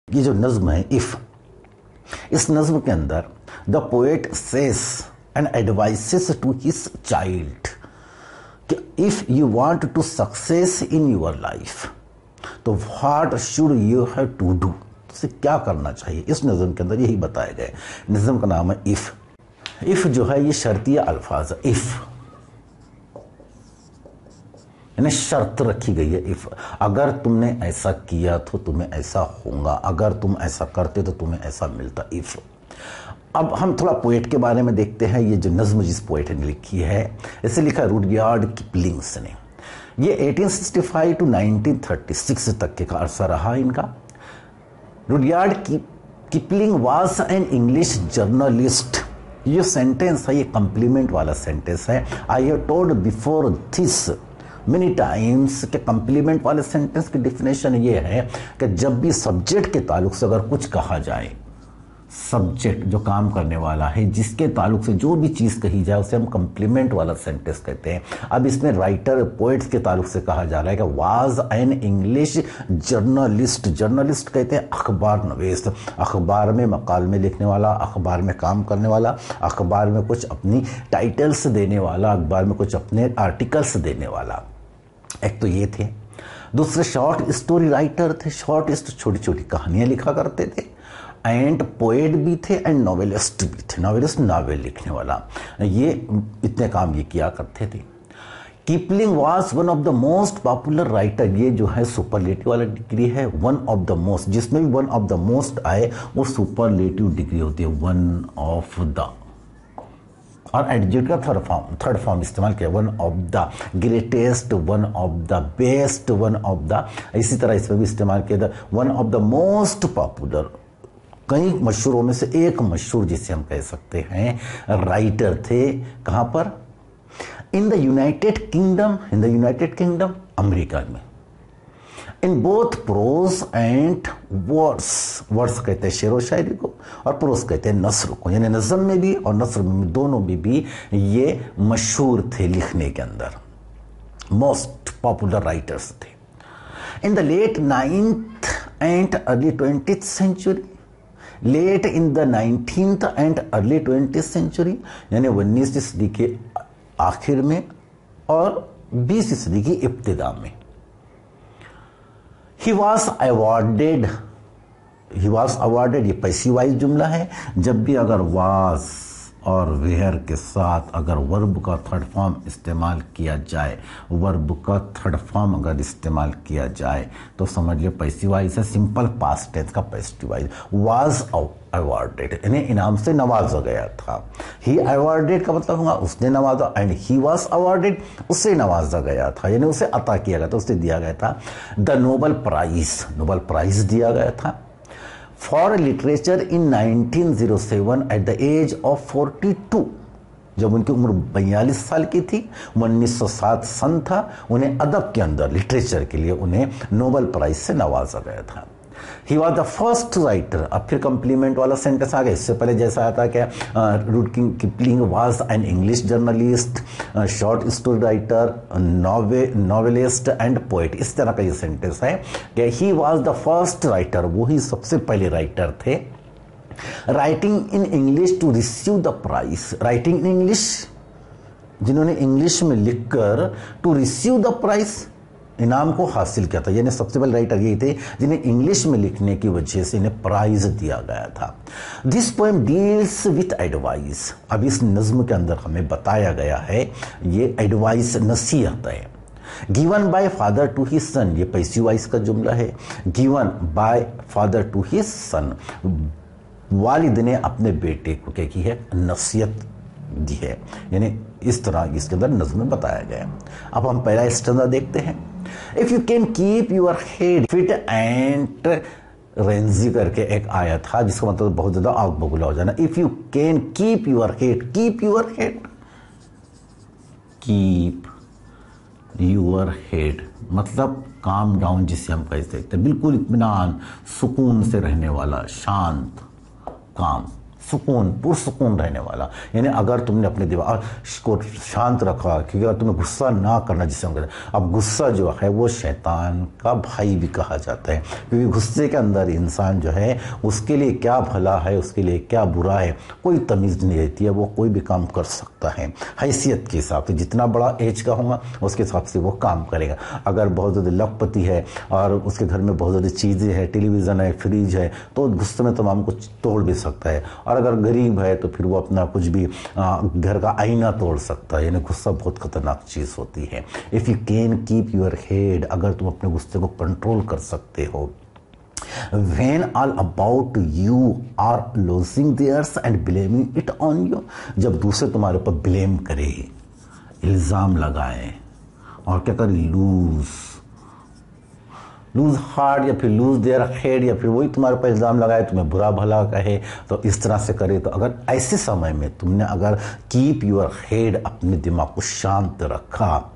ये जो नज्म है इफ, इस नज्म के अंदर the poet says and advises to his child कि if you want to success in your life तो what should you have to do, तो क्या करना चाहिए। इस नज्म के अंदर यही बताया गया है। नज्म का नाम है इफ। इफ जो है ये शर्तिया अल्फाज है। इफ यानी शर्त रखी गई है। इफ अगर तुमने ऐसा किया तो तुम्हें ऐसा होगा, अगर तुम ऐसा करते तो तुम्हें ऐसा मिलता। इफ अब हम थोड़ा पोएट के बारे में देखते हैं। ये जो नज्म जिस पोएट ने लिखी है, इसे लिखा रुडयार्ड किपलिंग्स ने। ये 1865 टू 1936 तक के का अरसा रहा इनका। Rudyard Kipling was an English journalist. ये सेंटेंस है, ये कंप्लीमेंट वाला सेंटेंस है। I have told before this many times के कंप्लीमेंट वाले सेंटेंस की डिफिनेशन ये है कि जब भी सब्जेक्ट के ताल्लुक से अगर कुछ कहा जाए, सब्जेक्ट जो काम करने वाला है जिसके ताल्लुक से जो भी चीज़ कही जाए उसे हम कंप्लीमेंट वाला सेंटेंस कहते हैं। अब इसमें राइटर पोएट्स के ताल्लुक से कहा जा रहा है कि was an English journalist. Journalist कहते हैं अखबार नवीस, अखबार में मकालमे लिखने वाला, अखबार में काम करने वाला, अखबार में कुछ अपनी टाइटल्स देने वाला, अखबार में कुछ अपने आर्टिकल्स देने वाला। एक तो ये थे। दूसरे शॉर्ट स्टोरी राइटर थे। शॉर्ट छोटी छोटी कहानियां लिखा करते थे। एंड पोएट भी थे एंड नॉवेलिस्ट भी थे। नॉवेलिस्ट नावल लिखने वाला, ये इतने काम ये किया करते थे। Kipling was one of the most popular writer. ये जो है सुपरलेटिव वाला डिग्री है। वन ऑफ द मोस्ट, जिसमें भी वन ऑफ द मोस्ट आए वो सुपरलेटिव डिग्री होती है। वन ऑफ द, और एडजेक्टिव का थर्ड फॉर्म इस्तेमाल किया। One of the greatest, one of the best, one of the, इसी तरह इसमें भी इस्तेमाल किया था one of the most popular. कई मशहूरों में से एक मशहूर जिसे हम कह सकते हैं राइटर थे। कहां पर? In the United Kingdom. In the United Kingdom, America में। In both prose and verse. Verse कहते हैं शेर व शायरी को, और प्रोज कहते हैं नस्र को। यानी नज़म में भी और नस्र में, दोनों में भी ये मशहूर थे लिखने के अंदर। मोस्ट पॉपुलर राइटर्स थे। In the late 9th and early 20th century. Late in the 19th and early 20th century, यानी 19वीं सदी के आखिर में और 20वीं सदी की इब्तिदा में। He was awarded, ये पैसिव वाइज जुमला है। जब भी अगर was और where के साथ अगर वर्ब का थर्ड फॉर्म इस्तेमाल किया जाए, वर्ब का थर्ड फॉर्म अगर इस्तेमाल किया जाए तो समझ लिया पैसिव वाइज है। सिंपल पास्ट टेंस का पैसिव वाइज। was awarded यानी इनाम से नवाजा गया था। he awarded का मतलब होगा उसने नवाजा, एंड he was awarded उसे नवाजा गया था, यानी उसे अता किया गया था, उसे दिया गया था। The Nobel prize, Nobel prize दिया गया था for literature in 1907 at the age of 42। जब उनकी उम्र 42 साल की थी, 1907 सन था, उन्हें अदब के अंदर लिटरेचर के लिए उन्हें नोबल प्राइज से नवाजा गया था। ही वॉज द फर्स्ट राइटर। अब फिर कंप्लीमेंट वाला सेंटेंस आ गया। इससे पहले जैसा आया था क्या, Rudyard Kipling was an English journalist, short story writer, novelist and poet. इस तरह का ये सेंटेंस है कि he was the first writer, वो ही सबसे पहले राइटर थे। Writing in English to receive the prize. Writing in English, जिन्होंने इंग्लिश में लिखकर टू रिसीव द प्राइज, इनाम को हासिल किया था। यानी सबसे पहले राइटर यही थे जिन्हें इंग्लिश में लिखने की वजह से इन्हें प्राइज दिया गया था। This poem deals with advice. अब इस नज्म के अंदर हमें बताया गया है ये एडवाइस, नसीहत है। Given by father to his son, ये पैसिव वॉइस का जुमला है। Given by father to his son, वालिद ने अपने बेटे को क्या की है, नसीहत दी है। यानी इस तरह इसके अंदर नज्म में बताया गया। अब हम पहला स्टैंजा देखते हैं। If you can keep your head fit and rangy करके एक आया था जिसका मतलब बहुत ज्यादा आग बबूला हो जाना। If you can keep your head, keep your head, keep your head मतलब काम डाउन, जिसे हम कह सकते हैं बिल्कुल इत्मीनान सुकून से रहने वाला, शांत, काम, सुकून, पुरसुकून रहने वाला। यानी अगर तुमने अपने दिमाग को शांत रखा, क्योंकि अगर तुम्हें गुस्सा ना करना, जिसे हम कहते हैं, अब गुस्सा जो है वो शैतान का भाई भी कहा जाता है, क्योंकि गुस्से के अंदर इंसान जो है उसके लिए क्या भला है, उसके लिए क्या बुरा है, कोई तमीज़ नहीं रहती है। वो कोई भी काम कर सकता है हैसियत के हिसाब से, जितना बड़ा एज का होगा उसके हिसाब से वो काम करेगा। अगर बहुत ज़्यादा लखपति है और उसके घर में बहुत ज़्यादा चीज़ें हैं, टेलीविज़न है, फ्रिज है, तो गुस्से में तमाम कुछ तोड़ भी सकता है। और अगर गरीब है तो फिर वो अपना कुछ भी घर का आईना तोड़ सकता है। यानी गुस्सा बहुत खतरनाक चीज़ होती है। If you can keep your head, अगर तुम अपने गुस्से को कंट्रोल कर सकते हो, when all about you are losing theirs and blaming it on you, जब दूसरे तुम्हारे ऊपर ब्लेम करे, इल्ज़ाम लगाए और क्या करे, लूज हार्ट या फिर लूज देयर हेड, या फिर वही तुम्हारे ऊपर इल्ज़ाम लगाए, तुम्हें बुरा भला कहे, तो इस तरह से करे। तो अगर ऐसे समय में तुमने अगर कीप योर हेड, अपने दिमाग को शांत रखा।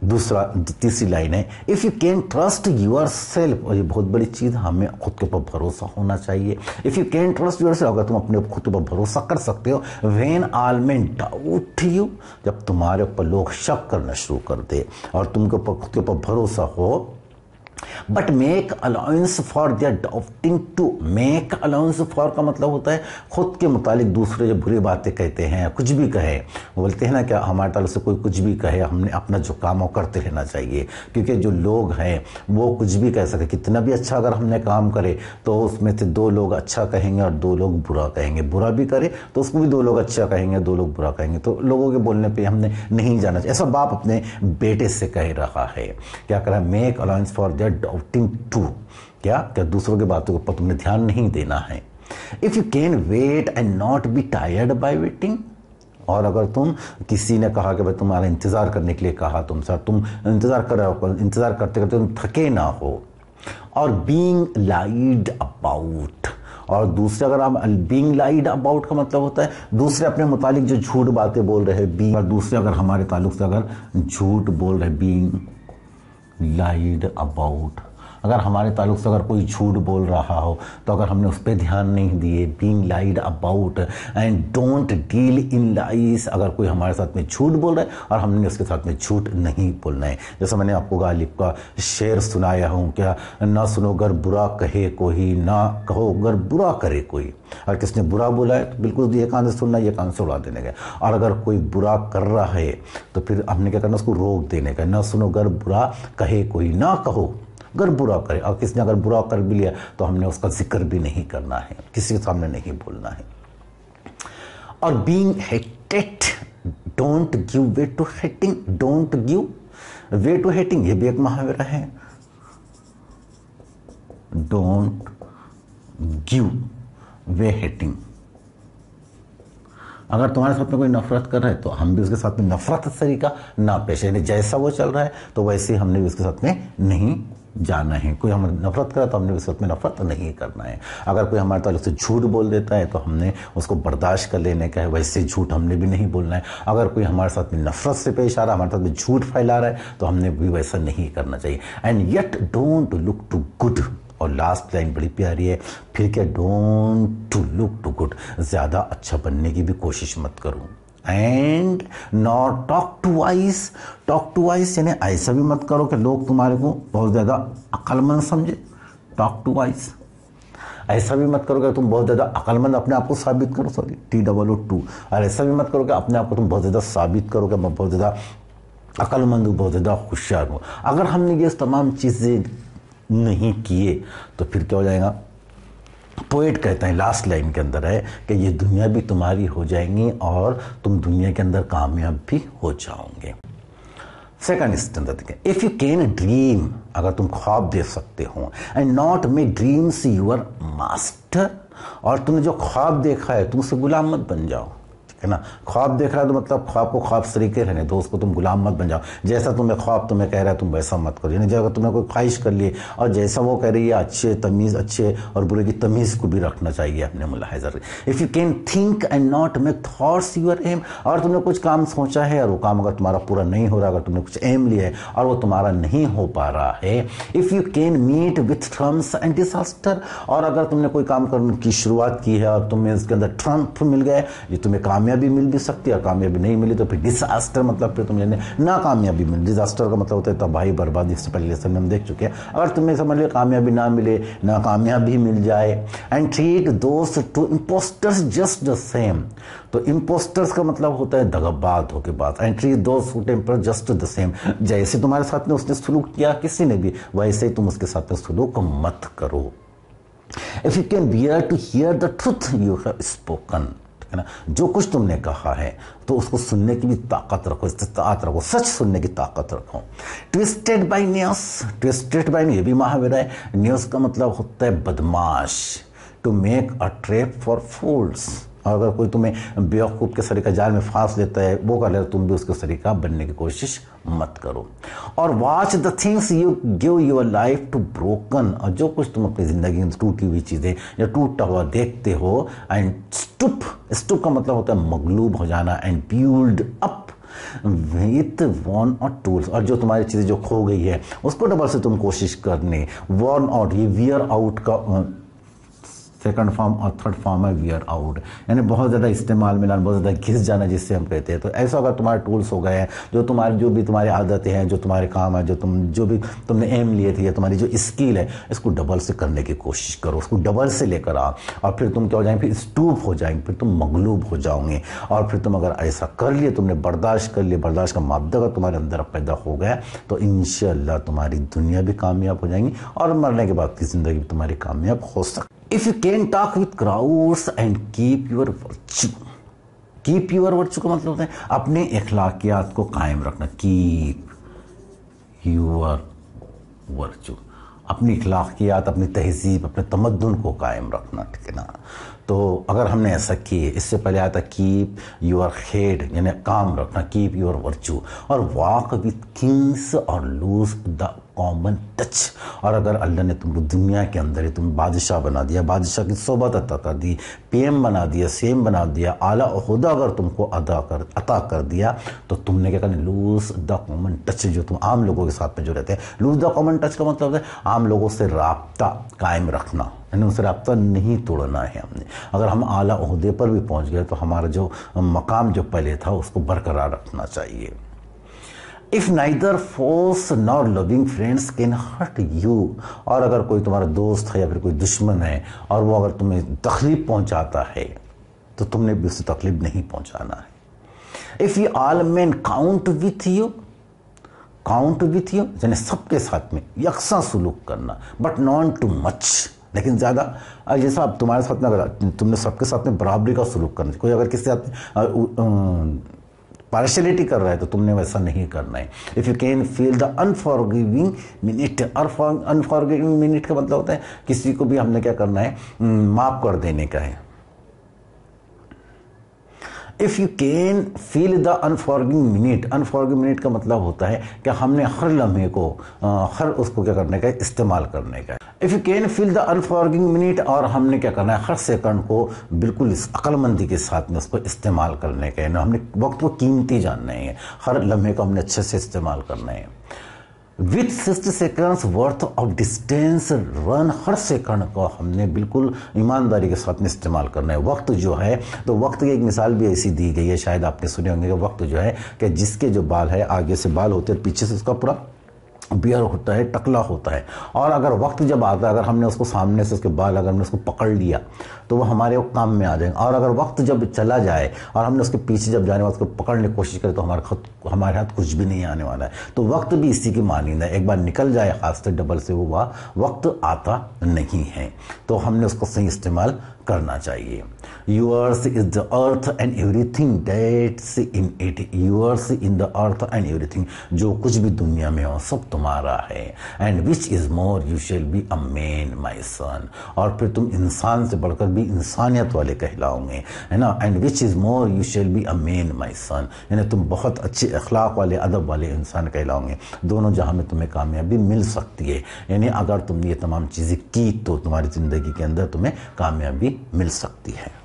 दूसरा, तीसरी लाइन है, if you can trust yourself, और ये बहुत बड़ी चीज़, हमें खुद के ऊपर भरोसा होना चाहिए। If you can trust yourself, अगर तुम अपने खुद के ऊपर भरोसा कर सकते हो, when all main doubt you, जब तुम्हारे ऊपर लोग शक करना शुरू कर दे और तुमके ऊपर खुद के ऊपर भरोसा हो, but make allowance for their doubting too. Make allowance for का मतलब होता है खुद के मुतालिक दूसरे जो बुरी बातें कहते हैं, कुछ भी कहे, बोलते हैं ना क्या, हमारे ताल्लुक से कोई कुछ भी कहे, हमने अपना जो काम हो करते रहना चाहिए। क्योंकि जो लोग हैं वो कुछ भी कह सके, कितना भी अच्छा अगर हमने काम करे तो उसमें से 2 लोग अच्छा कहेंगे और 2 लोग बुरा कहेंगे। बुरा भी करे तो उसको भी 2 लोग अच्छा कहेंगे, 2 लोग बुरा कहेंगे। तो लोगों के बोलने पर हमने नहीं जाना चाहिए। ऐसा बाप अपने बेटे से कह रहा है, क्या कह रहा है, make allowance for their doubting too, क्या दूसरों की बातों के ऊपर तुमने ध्यान नहीं देना है। If you can wait and not be tired by waiting, और अगर तुम, किसी ने कहा कि भाई तुम्हारा इंतजार करने के लिए कहा तुमसे, तुम इंतजार कर रहे हो, इंतजार करते करते तुम थके ना हो। और बीइंग लाइड अबाउट, और दूसरे, अगर आप बीइंग लाइड अबाउट का मतलब होता है दूसरे अपने मुतालिक जो झूठ बातें बोल रहे हैं, बीइंग, और दूसरे अगर हमारे ताल्लुक से अगर झूठ बोल रहे हैं, बीइंग लाइड अबाउट, अगर हमारे ताल्लुक से अगर कोई झूठ बोल रहा हो तो अगर हमने उस पर ध्यान नहीं दिए, being lied about and don't deal in lies, अगर कोई हमारे साथ में झूठ बोल रहा है और हमने उसके साथ में झूठ नहीं बोलना है। जैसे मैंने आपको गालिब का शेर सुनाया हूँ, क्या, ना सुनो गर बुरा कहे कोई, ना कहो गर बुरा करे कोई। और किसने बुरा बोला है तो बिल्कुल ये कान से सुनना, ये कान से उड़ा देने का। और अगर कोई बुरा कर रहा है तो फिर हमने क्या करना, उसको रोक देने का। ना सुनो गर बुरा कहे कोई, ना कहो अगर बुरा करे, और किसने अगर बुरा कर भी लिया तो हमने उसका जिक्र भी नहीं करना है, किसी के सामने नहीं बोलना है। और being hated, don't give way to hating, don't give way to hating, ये भी एक मुहावरा है। डोंट गिव वे हेटिंग, अगर तुम्हारे साथ में कोई नफरत कर रहा है तो हम भी उसके साथ में नफरत तरीका ना पेश, यानी जैसा वो चल रहा है तो वैसे हमने भी उसके साथ में नहीं जाना है। कोई हमें नफरत करे तो हमने उसके साथ में नफरत नहीं करना है। अगर कोई हमारे ताल्लुक से झूठ बोल देता है तो हमने उसको बर्दाश्त कर लेने का है, वैसे झूठ हमने भी नहीं बोलना है। अगर कोई हमारे साथ में नफरत से पेश आ रहा है, हमारे साथ में झूठ फैला रहा है तो हमने भी वैसा नहीं करना चाहिए। And yet don't look too good, और लास्ट लाइन बड़ी प्यारी है, फिर क्या, don't to look too good, ज़्यादा अच्छा बनने की भी कोशिश मत करो। And not talk too wise, talk too wise यानी ऐसा भी मत करो कि लोग तुम्हारे को बहुत ज़्यादा अक्लमंद समझे। टॉक टू वाइस, ऐसा भी मत करो कि तुम बहुत ज़्यादा अक्लमंद अपने आप को साबित करो, सॉरी TOO, और ऐसा भी मत करो कि अपने आप को तुम बहुत ज़्यादा साबित करो कि मैं बहुत ज़्यादा अक्लमंद हूँ, बहुत ज़्यादा होशियार हूँ। अगर हमने ये तमाम चीज़ें नहीं किए तो फिर क्या हो जाएगा। पोएट कहते हैं लास्ट लाइन के अंदर है कि ये दुनिया भी तुम्हारी हो जाएंगी और तुम दुनिया के अंदर कामयाब भी हो जाओगे। Second standard, if you can dream, अगर तुम ख्वाब देख सकते हो, and not make dreams your master, और तुमने जो ख्वाब देखा है तुम उससे गुलाम मत बन जाओ। है ना। ख्वाब देख रहा है तो मतलब ख्वाब को ख्वाब तरीके रहने दो, उसको तुम गुलाम मत बन जाओ। जैसा तुम्हें ख्वाब तुम्हें कह रहा है तुम वैसा मत करो, यानी अगर तुमने कोई ख्वाहिश कर ली और जैसा वो कह रही है अच्छे तमीज़, अच्छे और बुरे की तमीज़ को भी रखना चाहिए अपने मुलाहिज़ा। If you can think and not make thoughts your aim, और तुमने कुछ काम सोचा है और वो काम अगर तुम्हारा पूरा नहीं हो रहा, अगर तुमने कुछ एम लिया है और वो तुम्हारा नहीं हो पा रहा है। If you can meet with triumphs and disaster, और अगर तुमने कोई काम करने की शुरुआत की है और तुम्हें इसके अंदर ट्रम्प मिल गए, ये तुम्हें कामयाबी मिल भी सकती है और कामयाबी नहीं मिली तो फिर डिसास्टर, मतलब फिर तुम्हें नाकामयाबी मिली। डिजास्टर का मतलब होता है तबाही बर्बादी, इससे पहले लेसन में हम देख चुके हैं। अगर तुम्हें समझ लो कामयाबी ना मिले, नाकामयाबी मिल जाए। And treat those two impostors just the same, तो इम्पोस्टर्स का मतलब होता है दगाबाज धोखेबाज। And treat those who temper just the same, जैसे तुम्हारे साथ में उसने सलूक किया किसी ने भी, वैसे ही तुम उसके साथ में सलूक मत करो। If you can bear to hear the truth you have spoken, है ना, जो कुछ तुमने कहा है तो उसको सुनने की भी ताकत रखो, इस्तात रखो, सच सुनने की ताकत रखो। Twisted by news, twisted by ये भी महावीर है। न्यूज़ का मतलब होता है बदमाश। To make a trap for fools, और अगर कोई तुम्हें बेवकूफ़ के सरीका जाल में फांस लेता है वो कर ले, तुम भी उसके सरीका बनने की कोशिश मत करो। और watch the things you give your life to broken, और जो कुछ तुम अपनी ज़िंदगी में टूटी हुई चीज़ें या टूटा हुआ देखते हो। एंड स्टूप का मतलब होता है मगलूब हो जाना। And build up with worn out tools, और जो तुम्हारी चीज़ें जो खो गई है उसको डबल से तुम कोशिश करने। वॉर्न आउट, ये वियर आउट का सेकंड फॉर्म और थर्ड फॉर्म है वियर आउट, यानी बहुत ज़्यादा इस्तेमाल में लाना, बहुत ज़्यादा घिस जाना जिससे हम कहते हैं। तो ऐसा अगर तुम्हारे टूल्स हो गए हैं, जो भी तुम्हारी आदतें हैं, जो तुम्हारे काम है, जो भी तुमने एम लिए थे, या तुम्हारी जो स्किल है, इसको डबल से करने की कोशिश करो, उसको डबल से लेकर आओ। और फिर तुम क्या हो जाएंगे, फिर स्टूप हो जाएंगे, फिर तुम मगलूब हो जाओगे। और फिर तुम अगर ऐसा कर लिए, तुमने बर्दाश्त कर लिए, बर्दाश्त का मादा अगर तुम्हारे अंदर पैदा हो गया तो इंशाअल्लाह तुम्हारी दुनिया भी कामयाब हो जाएंगी और मरने के बाद की ज़िंदगी भी तुम्हारी कामयाब हो सकती। If you can talk with crowds and keep your virtue, keep your virtue का मतलब होता है अपने अखलाकियात को कायम रखना। keep your virtue, अपनी अखलाकियात, अपनी तहजीब, अपने तमद्दुन को कायम रखना, ठीक है ना। तो अगर हमने ऐसा किए, इससे पहले आया था कीप योर हेड, यानी काम रखना, कीप योर वर्चू, और वॉक विथ किंग्स और लूज द कॉमन टच। और अगर अल्लाह ने तुमको दुनिया के अंदर ही तुम बादशाह बना दिया, बादशाह की सोबत अता कर दी, पीएम बना दिया, सीएम बना दिया, आला ओहदा अगर तुमको अता कर दिया, तो तुमने क्या करना, लूज द कॉमन टच, जो तुम आम लोगों के साथ में जो रहते हैं। लूज द कॉमन टच का मतलब है आम लोगों से राब्ता कायम रखना, यानी उनसे राब्ता नहीं तोड़ना है हमने। अगर हम आला ओहदे पर भी पहुंच गए तो हमारा जो मकाम जो पहले था उसको बरकरार रखना चाहिए। If neither foes nor loving friends can hurt you, और अगर कोई तुम्हारा दोस्त है या फिर कोई दुश्मन है और वो अगर तुम्हें तकलीफ पहुंचाता है तो तुमने भी उसे तकलीफ नहीं पहुंचाना है। If you all man count with you, यानी सबके साथ में यकसा सुलूक करना, बट नॉट टू मच, लेकिन ज़्यादा। जैसा अब तुम्हारे साथ में अगर तुमने सबके साथ में बराबरी का सुलूक करना, कोई अगर किसी साथ पार्शलिटी कर रहा है तो तुमने वैसा नहीं करना है। If you can feel the unforgiving minute, unforgiving minute का मतलब होता है किसी को भी हमने क्या करना है, माफ़ कर देने का है। If you can feel the unforgiving minute का मतलब होता है कि हमने हर लम्हे को हर उसको क्या करने का है, इस्तेमाल करने का है। If you can feel the unforgiving minute, और हमने क्या करना है, हर सेकंड को बिल्कुल इस अक्लमंदी के साथ में उसको इस्तेमाल करने का है ना। हमने वक्त को कीमती जानना है, हर लम्हे को हमने अच्छे से इस्तेमाल करना है। With 60 seconds worth of distance run, her second को हमने बिल्कुल ईमानदारी के साथ में इस्तेमाल करना है। वक्त जो है, तो वक्त की एक मिसाल भी ऐसी दी गई है, शायद आपने सुने होंगे कि वक्त जो है कि जिसके जो बाल है आगे से बाल होते हैं, पीछे से उसका पूरा बियर होता है, टकला होता है। और अगर वक्त जब आता है, अगर हमने उसको सामने से उसके बाल अगर हमने उसको पकड़ लिया तो वो हमारे काम में आ जाएंगे। और अगर वक्त जब चला जाए और हमने उसके पीछे जब जाने वाले उसको पकड़ने की कोशिश करें तो हमारे हाथ कुछ भी नहीं आने वाला है। तो वक्त भी इसी की मानिंद है, एक बार निकल जाए हाथ से डबल से वो वक्त आता नहीं है, तो हमने उसको सही इस्तेमाल करना चाहिए। Yours is the earth and everything that's in it, yours in the earth and everything, जो कुछ भी दुनिया में हो सब तुम्हारा है। And which is more you shall be a man my son, और फिर तुम इंसान से बढ़कर भी इंसानियत वाले कहलाओगे, है ना। And which is more you shall be a man my son, यानी तुम बहुत अच्छे अखलाक वाले, अदब वाले इंसान कहलाओगे। दोनों जहां में तुम्हें कामयाबी मिल सकती है, यानी अगर तुमने ये तमाम चीज़ें की तो तुम्हारी ज़िंदगी के अंदर तुम्हें कामयाबी मिल सकती है।